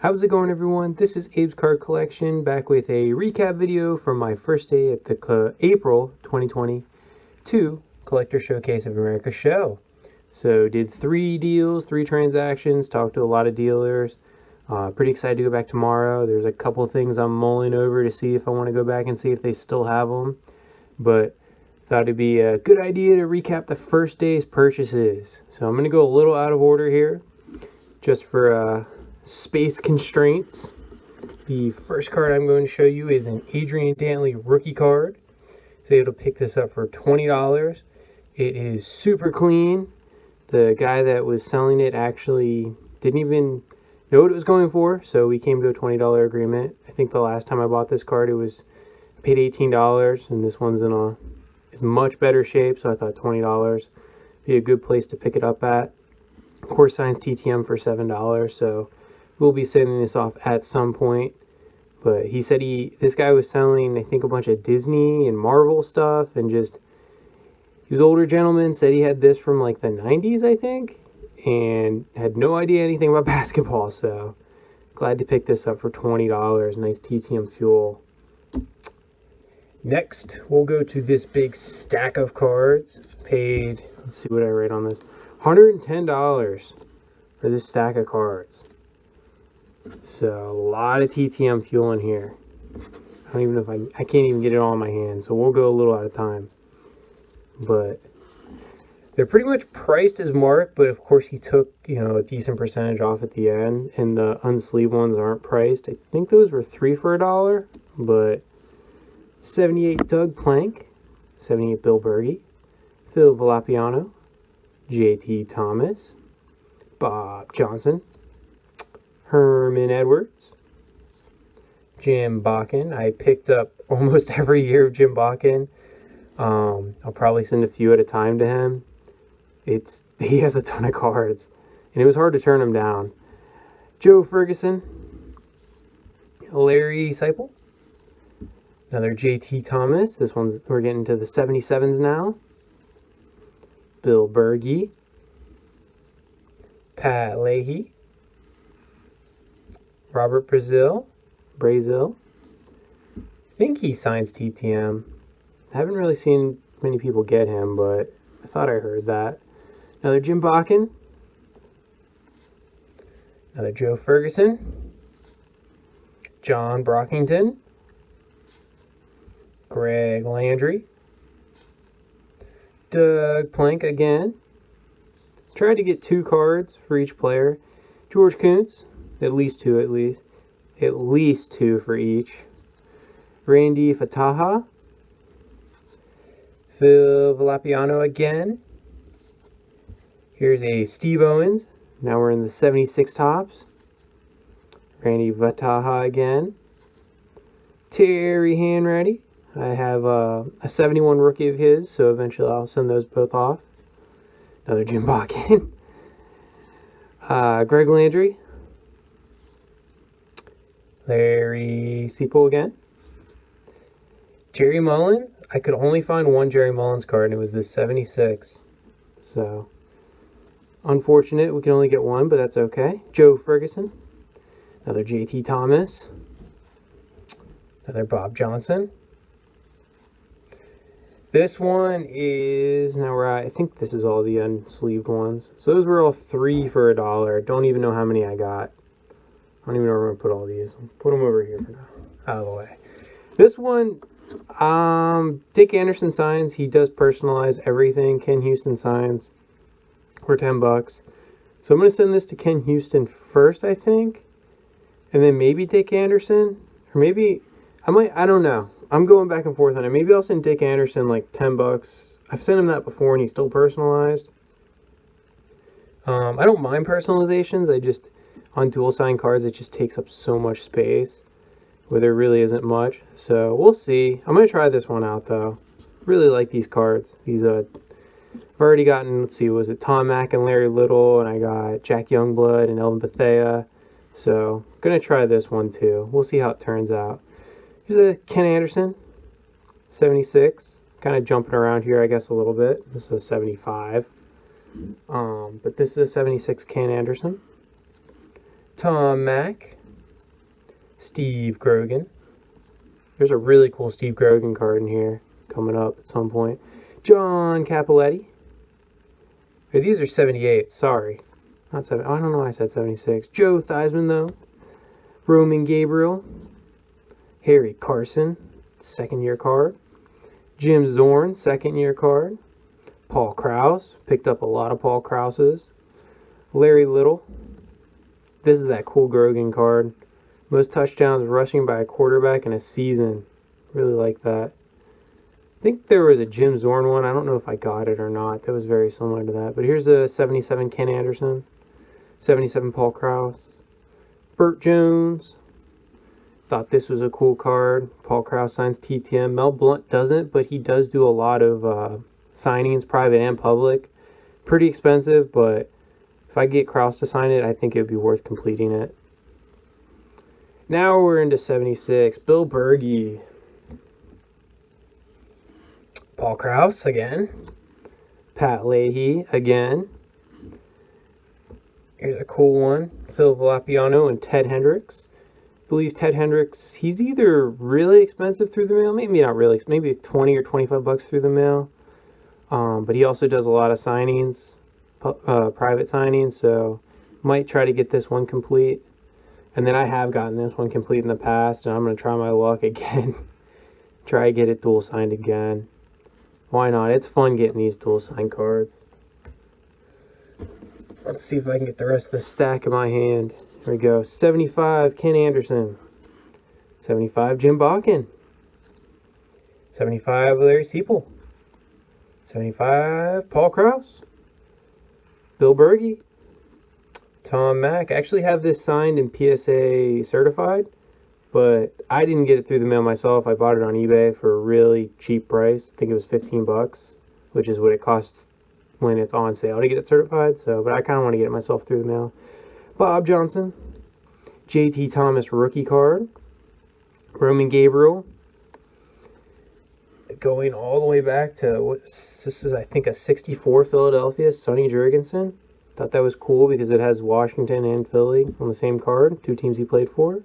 How's it going, everyone? This is Abe's Card Collection, back with a recap video from my first day at the April 2022 Collector Showcase of America show. So did 3 deals, 3 transactions, talked to a lot of dealers. Pretty excited to go back tomorrow. There's a couple things I'm mulling over to see if I want to go back and see if they still have them. But thought it'd be a good idea to recap the first day's purchases. So I'm going to go a little out of order here, just for space constraints. The first card I'm going to show you is an Adrian Dantley rookie card. So it'll pick this up for $20. It is super clean. The guy that was selling it actually didn't even know what it was going for, so we came to a $20 agreement. I think the last time I bought this card, I paid $18, and this one's is much better shape, so I thought $20 be a good place to pick it up at. Of course, signs TTM for $7, so we'll be sending this off at some point. But he said this guy was selling, I think, a bunch of Disney and Marvel stuff, and he was an older gentleman, said he had this from like the 90s, I think, and had no idea anything about basketball, so glad to pick this up for $20. Nice TTM fuel. Next, we'll go to this big stack of cards. Paid, let's see what I write on this, $110 for this stack of cards. So a lot of TTM fuel in here. I don't even know if I can't even get it all in my hand, so we'll go a little at a time. But they're pretty much priced as marked, but of course he took, a decent percentage off at the end, and the unsleeved ones aren't priced. I think those were 3 for $1, but 78 Doug Plank, 78 Bill Berge, Phil Valapiano, JT Thomas, Bob Johnson, Herman Edwards, Jim Bakken. I picked up almost every year of Jim Bakken. I'll probably send a few at a time to him. He has a ton of cards, and it was hard to turn him down. Joe Ferguson, Larry Seipel, another JT Thomas. We're getting to the 77s now. Bill Berge, Pat Leahy, Robert Brazil. I think he signs TTM. I haven't really seen many people get him, but I thought I heard that. Another Jim Bakken. Another Joe Ferguson. John Brockington. Greg Landry. Doug Plank again. Tried to get 2 cards for each player. George Kuntz. At least 2 at least. At least 2 for each. Randy Fataha. Phil Valapiano again. Here's a Steve Owens. Now we're in the 76 tops. Randy Fataha again. Terry Hanratty. I have a 71 rookie of his, so eventually I'll send those both off. Another Jim Bakken. Greg Landry. Larry Seipel again. Jerry Mullins. I could only find one Jerry Mullins card, and it was this 76. So, unfortunate we can only get one, but that's okay. Joe Ferguson. Another JT Thomas. Another Bob Johnson. This one is, I think this is all the unsleeved ones. So those were all 3 for $1. Don't even know how many I got. I don't even know where I'm going to put all these. I'll put them over here for now, out of the way. This one, Dick Anderson signs. He does personalize everything. Ken Houston signs for $10. So I'm going to send this to Ken Houston first, I think. And then maybe Dick Anderson. Or maybe, I don't know. I'm going back and forth on it. Maybe I'll send Dick Anderson like $10. I've sent him that before and he's still personalized. I don't mind personalizations. On dual sign cards, it just takes up so much space where there really isn't much. So we'll see. I'm going to try this one out though. Really like these cards. I've already gotten, let's see, was it Tom Mack and Larry Little, and I got Jack Youngblood and Elvin Bethea. So I'm going to try this one too. We'll see how it turns out. Here's a Ken Anderson, 76. Kind of jumping around here, I guess, a little bit. This is a 75. But this is a 76 Ken Anderson. Tom Mack, Steve Grogan. There's a really cool Steve Grogan card in here coming up at some point. John Capoletti. These are 78. Sorry. Not 7. I don't know why I said 76. Joe Theismann, though. Roman Gabriel. Harry Carson, second-year card. Jim Zorn, second-year card. Paul Krause. Picked up a lot of Paul Krauses. Larry Little. This is that cool Grogan card. Most touchdowns rushing by a quarterback in a season. Really like that. I think there was a Jim Zorn one. I don't know if I got it or not. That was very similar to that. But here's a 77 Ken Anderson. 77 Paul Krause. Burt Jones. Thought this was a cool card. Paul Krause signs TTM. Mel Blount doesn't, but he does do a lot of signings, private and public. Pretty expensive, but if I get Krause to sign it, I think it would be worth completing it. Now we're into 76. Bill Berge. Paul Krause again. Pat Leahy again. Here's a cool one. Phil Valapiano and Ted Hendricks. I believe Ted Hendricks, he's either really expensive through the mail, maybe not really, maybe 20 or 25 bucks through the mail. But he also does a lot of signings, private signings, so might try to get this one complete. And then I have gotten this one complete in the past, and I'm going to try my luck again. Try to get it dual signed again. Why not? It's fun getting these dual signed cards. Let's see if I can get the rest of the stack in my hand. Here we go. 75, Ken Anderson. 75, Jim Bakken. 75, Larry Seipel. 75, Paul Krause. Bill Berge. Tom Mack. I actually have this signed and PSA certified, but I didn't get it through the mail myself. I bought it on eBay for a really cheap price. I think it was 15 bucks, which is what it costs when it's on sale to get it certified. So, but I kind of want to get it myself through the mail. Bob Johnson. JT Thomas rookie card. Roman Gabriel. Going all the way back to, this is I think a 64 Philadelphia, Sonny Jurgensen. Thought that was cool because it has Washington and Philly on the same card. Two teams he played for.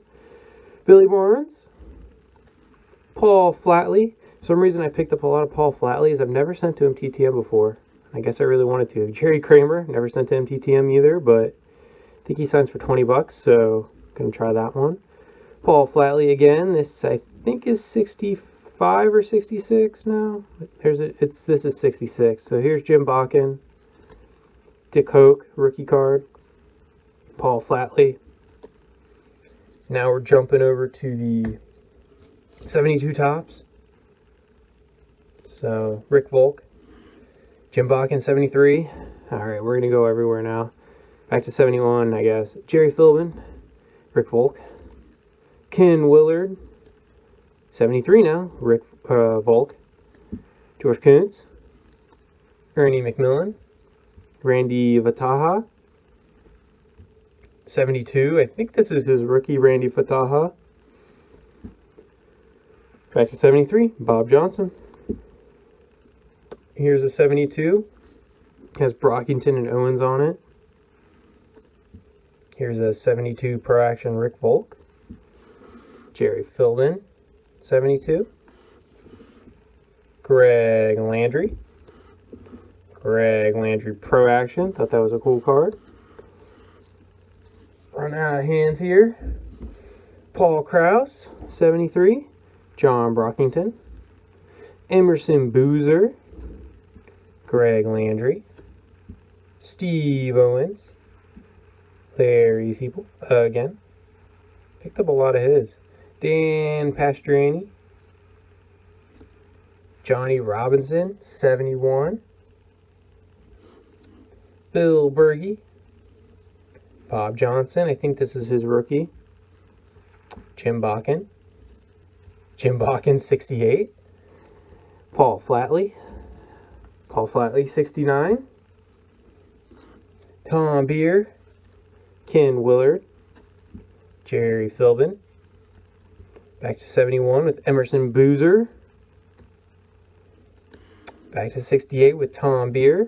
Billy Barnes. Paul Flatley. For some reason I picked up a lot of Paul Flatleys. I've never sent to him TTM before. I guess I really wanted to. Jerry Kramer. Never sent to him TTM either, but I think he signs for 20 bucks, so gonna try that one. Paul Flatley again. This I think is 65 or 66 now. This is 66. So here's Jim Bakken. Dick Hoke, rookie card. Paul Flatley. Now we're jumping over to the 72 tops. So Rick Volk. Jim Bakken, 73. Alright, we're going to go everywhere now. Back to 71, I guess. Jerry Philbin. Rick Volk. Ken Willard. 73 now. Rick Volk. George Kuntz. Ernie McMillan. Randy Vataha. 72. I think this is his rookie, Randy Vataha. Back to 73. Bob Johnson. Here's a 72. Has Brockington and Owens on it. Here's a 72 Pro Action Rick Volk. Jerry Philbin. 72. Greg Landry. Greg Landry Pro Action. Thought that was a cool card. Running out of hands here. Paul Krause, 73. John Brockington. Emerson Boozer. Greg Landry. Steve Owens. Larry Seipel. Again. Picked up a lot of his. Dan Pastriani. Johnny Robinson, 71. Bill Berge. Bob Johnson, I think this is his rookie. Jim Bakken. Jim Bakken, 68. Paul Flatley. Paul Flatley, 69. Tom Beer. Ken Willard. Jerry Philbin. Back to 71 with Emerson Boozer. Back to 68 with Tom Beer.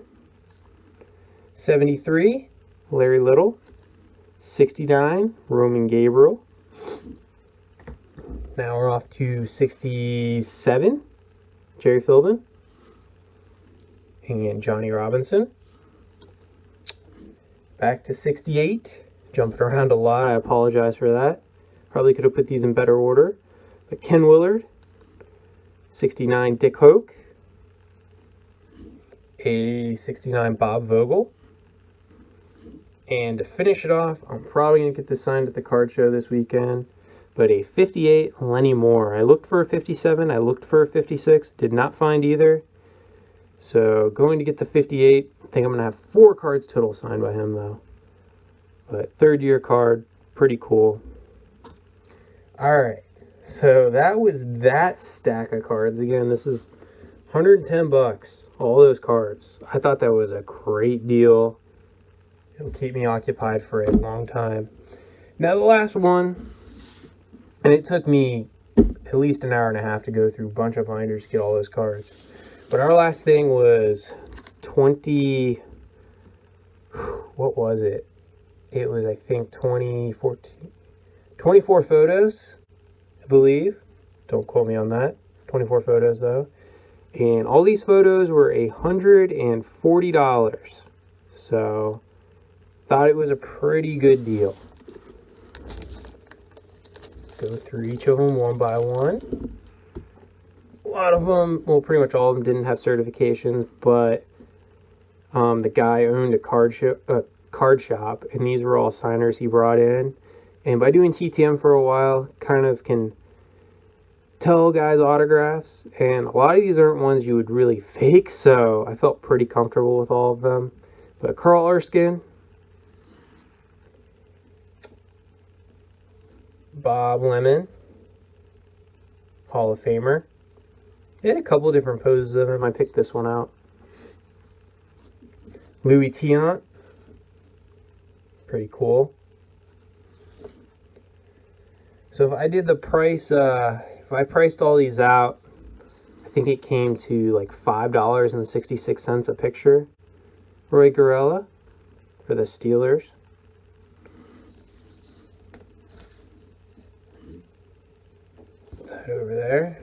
73, Larry Little. 69, Roman Gabriel. Now we're off to 67, Jerry Philbin and Johnny Robinson. Back to 68, jumping around a lot, I apologize for that. Probably could have put these in better order. But Ken Willard, 69, Dick Hoke, a 69, Bob Vogel. And to finish it off, I'm probably going to get this signed at the card show this weekend, but a 58, Lenny Moore. I looked for a 57, I looked for a 56, did not find either. So going to get the 58. I think I'm going to have 4 cards total signed by him though. But third year card, pretty cool. Alright, so that was that stack of cards. Again, this is 110 bucks, all those cards. I thought that was a great deal. It'll keep me occupied for a long time. Now the last one, and it took me at least an hour and a half to go through a bunch of binders to get all those cards. But our last thing was 20, what was it? It was, I think, 24 photos, I believe. Don't quote me on that. 24 photos, though. And all these photos were $140. So, thought it was a pretty good deal. Go through each of them one by one. A lot of them, well, pretty much all of them didn't have certifications, but the guy owned a card shop, and these were all signers he brought in. And by doing TTM for a while, kind of can tell guys autographs, and a lot of these aren't ones you would really fake, so I felt pretty comfortable with all of them. But Carl Erskine, Bob Lemon, Hall of Famer. They had a couple different poses of him. I picked this one out. Louis Tiant. Pretty cool. So if I did the price, if I priced all these out, I think it came to like $5.66 a picture. Roy Gorella for the Steelers. Put that over there.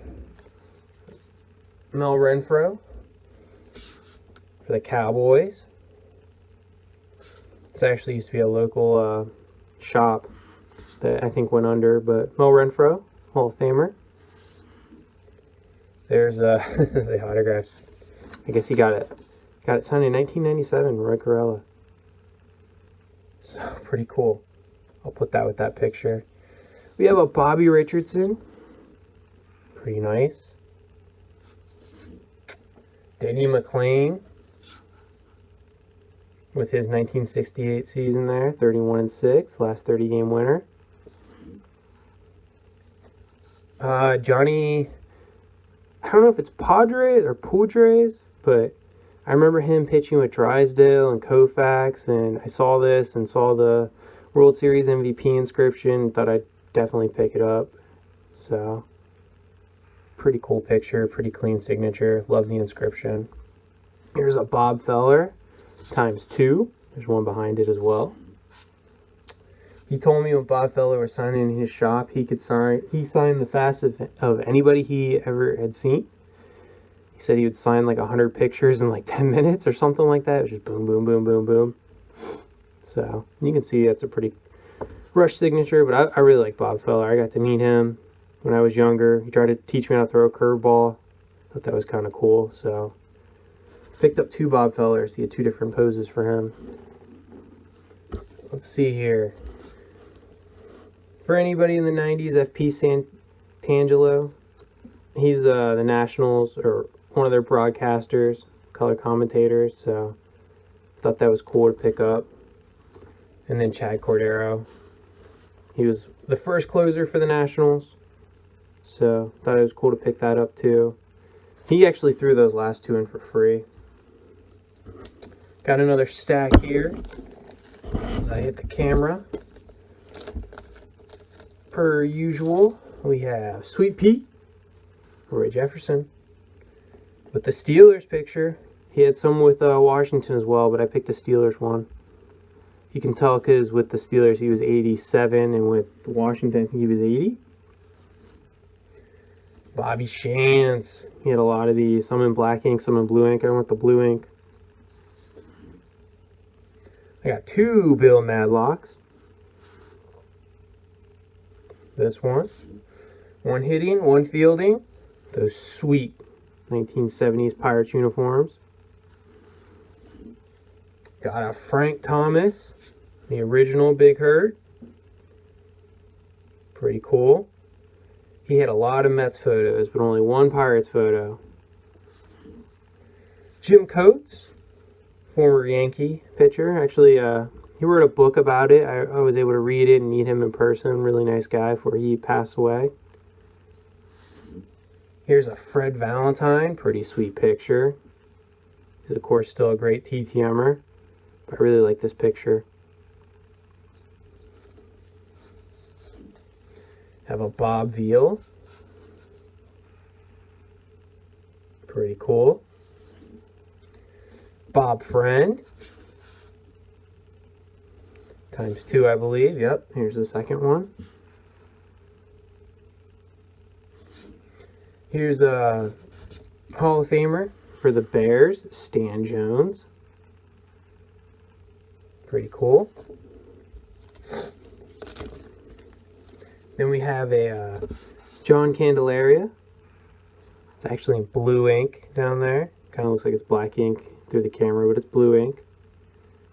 Mel Renfro for the Cowboys. This actually used to be a local shop that I think went under, but Mel Renfro, Hall of Famer. There's the autograph. I guess he got it signed in 1997, Roy Corella. So pretty cool. I'll put that with that picture. We have a Bobby Richardson. Pretty nice. Denny Mclean with his 1968 season there, 31-6, last 30 game winner. Johnny, I don't know if it's Padres or Padres, but I remember him pitching with Drysdale and Koufax, and I saw this and saw the World Series MVP inscription, thought I'd definitely pick it up. So pretty cool picture, pretty clean signature. Love the inscription. Here's a Bob Feller ×2. There's one behind it as well. He told me when Bob Feller was signing in his shop, he signed the fastest of anybody he ever had seen. He said he would sign like 100 pictures in like 10 minutes or something like that. It was just boom, boom, boom, boom, boom. So you can see that's a pretty rushed signature, but I really like Bob Feller. I got to meet him when I was younger. He tried to teach me how to throw a curveball. Thought that was kind of cool. So picked up 2 Bob Fellers. He had 2 different poses for him. Let's see here. For anybody in the 90s, FP Santangelo. He's the Nationals, or one of their broadcasters, color commentators. So thought that was cool to pick up. And then Chad Cordero. He was the first closer for the Nationals. So thought it was cool to pick that up too. He actually threw those last 2 in for free. Got another stack here as I hit the camera. Per usual, we have Sweet Pete, Roy Jefferson. With the Steelers picture, he had some with Washington as well, but I picked the Steelers one. You can tell because with the Steelers he was 87, and with Washington I think he was 80. Bobby Shantz. He had a lot of these. Some in black ink, some in blue ink. I went with the blue ink. I got 2 Bill Madlocks. This one. 1 hitting, 1 fielding. Those sweet 1970s Pirates uniforms. Got a Frank Thomas, the original Big Hurt. Pretty cool. He had a lot of Mets photos, but only 1 Pirates photo. Jim Coates, former Yankee pitcher. Actually, he wrote a book about it. I was able to read it and meet him in person. Really nice guy before he passed away. Here's a Fred Valentine. Pretty sweet picture. He's, of course, still a great TTMer. I really like this picture. Have a Bob Veal. Pretty cool. Bob Friend. ×2, I believe. Yep, here's the second one. Here's a Hall of Famer for the Bears, Stan Jones. Pretty cool. Then we have a John Candelaria. It's actually in blue ink down there. Kind of looks like it's black ink through the camera, but it's blue ink.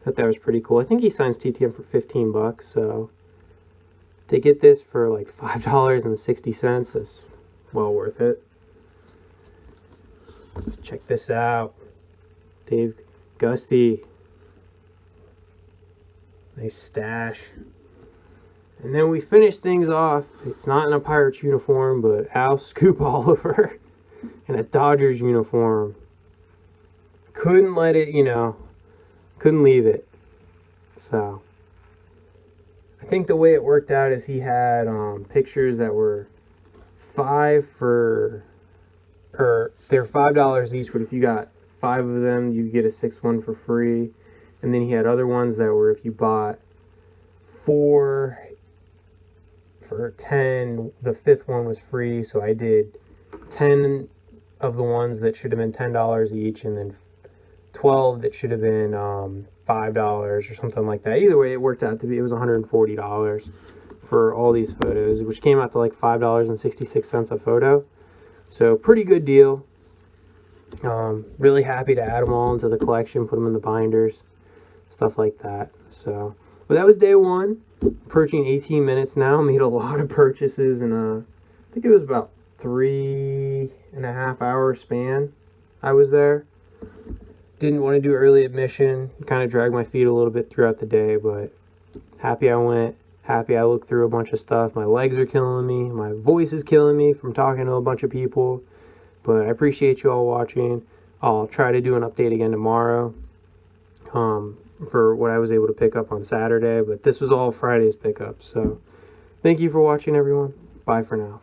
Thought that was pretty cool. I think he signs TTM for 15 bucks, so to get this for like $5.60 is well worth it. Check this out. Dave Gusty. Nice stash. And then we finish things off. It's not in a Pirates uniform, but Al Scoop Oliver in a Dodgers uniform. Couldn't let it, couldn't leave it. So I think the way it worked out is he had pictures that were they're $5 each, but if you got 5 of them, you get a 6th one for free. And then he had other ones that were, if you bought 4 for 10, the 5th one was free. So I did 10 of the ones that should have been $10 each, and then 12 that should have been $5 or something like that. Either way, it worked out to be, it was $140 for all these photos, which came out to like $5.66 a photo. So pretty good deal. Really happy to add them all into the collection, put them in the binders, stuff like that. So, well, that was day 1. Approaching 18 minutes now. Made a lot of purchases in I think it was about 3.5 hour span I was there. Didn't want to do early admission. Kind of dragged my feet a little bit throughout the day, but happy I went. Happy I looked through a bunch of stuff. My legs are killing me. My voice is killing me from talking to a bunch of people. But I appreciate you all watching. I'll try to do an update again tomorrow for what I was able to pick up on Saturday. But this was all Friday's pickup. So thank you for watching, everyone. Bye for now.